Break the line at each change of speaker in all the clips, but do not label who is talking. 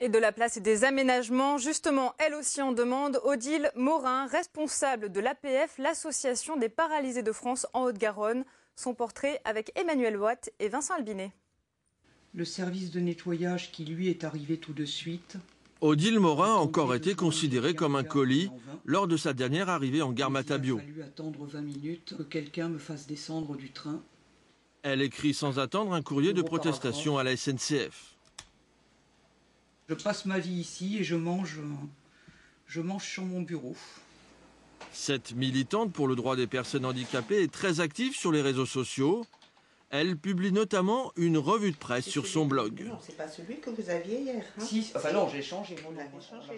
Et de la place et des aménagements, justement, elle aussi en demande. Odile Morin, responsable de l'APF, l'association des paralysés de France en Haute-Garonne. Son portrait avec Emmanuel Watt et Vincent Albinet.
Le service de nettoyage qui lui est arrivé tout de suite.
Odile Morin a encore été considérée comme un colis lors de sa dernière arrivée en gare Matabio.
Il a fallu attendre 20 minutes que quelqu'un me fasse descendre du train.
Elle écrit sans attendre un courrier de protestation à la SNCF.
Je passe ma vie ici et je mange sur mon bureau.
Cette militante pour le droit des personnes handicapées est très active sur les réseaux sociaux. Elle publie notamment une revue de presse sur son blog.
Non, c'est pas celui que vous aviez hier. Hein?
Si, enfin non, j'ai changé.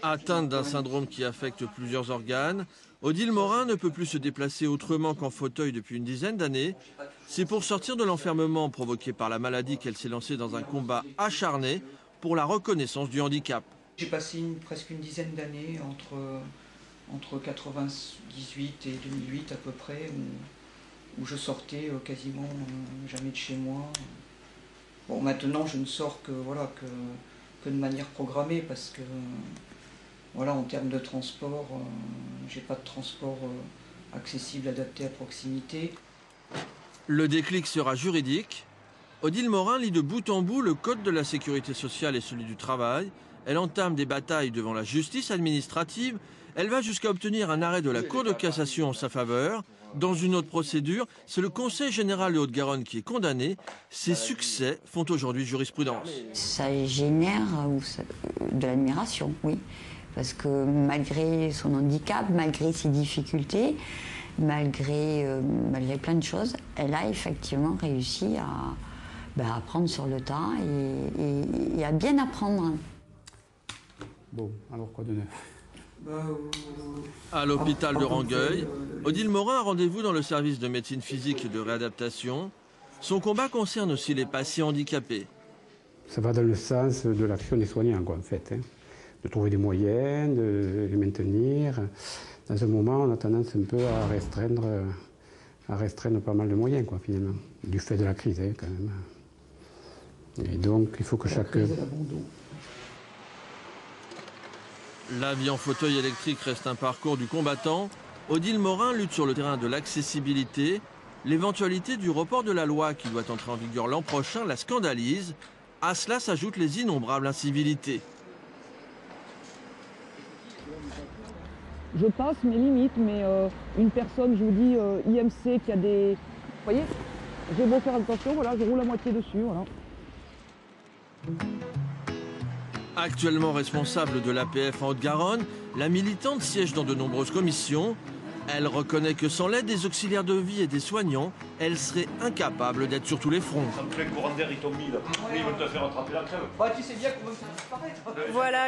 Atteinte d'un syndrome qui affecte plusieurs organes, Odile Morin ne peut plus se déplacer autrement qu'en fauteuil depuis une dizaine d'années. C'est pour sortir de l'enfermement provoqué par la maladie qu'elle s'est lancée dans un combat acharné pour la reconnaissance du handicap.
J'ai passé presque une dizaine d'années entre 98 et 2008 à peu près, où je sortais quasiment jamais de chez moi. Bon, maintenant je ne sors que de manière programmée parce que voilà, en termes de transport, j'ai pas de transport accessible, adapté à proximité.
Le déclic sera juridique. Odile Morin lit de bout en bout le code de la sécurité sociale et celui du travail. Elle entame des batailles devant la justice administrative. Elle va jusqu'à obtenir un arrêt de la Cour de cassation en sa faveur. Dans une autre procédure, c'est le Conseil général de Haute-Garonne qui est condamné. Ses succès font aujourd'hui jurisprudence.
Ça génère de l'admiration, oui. Parce que malgré son handicap, malgré ses difficultés, malgré plein de choses, elle a effectivement réussi à apprendre sur le tas et à bien apprendre.
Bon, alors quoi de neuf ?
À l'hôpital de Rangueil, Odile Morin a rendez-vous dans le service de médecine physique et de réadaptation. Son combat concerne aussi les patients handicapés.
Ça va dans le sens de l'action des soignants, quoi, en fait. Hein. De trouver des moyens, de les maintenir. Dans ce moment, on a tendance un peu à restreindre pas mal de moyens, quoi, finalement. Du fait de la crise, hein, quand même. Et donc, il faut que chacun...
La vie en fauteuil électrique reste un parcours du combattant. Odile Morin lutte sur le terrain de l'accessibilité. L'éventualité du report de la loi qui doit entrer en vigueur l'an prochain la scandalise. À cela s'ajoutent les innombrables incivilités.
Je passe mes limites, mais une personne, je vous dis, IMC qui a des... Vous voyez, j'ai beau faire attention, voilà, je roule à moitié dessus, voilà.
Actuellement responsable de l'APF en Haute-Garonne, la militante siège dans de nombreuses commissions. Elle reconnaît que sans l'aide des auxiliaires de vie et des soignants, elle serait incapable d'être sur tous les fronts.
Ça me fait le courant d'air, il tombe là. Oui, ils veulent te faire attraper la crève.
Bah, tu sais bien qu'on veut me faire disparaître.
Voilà.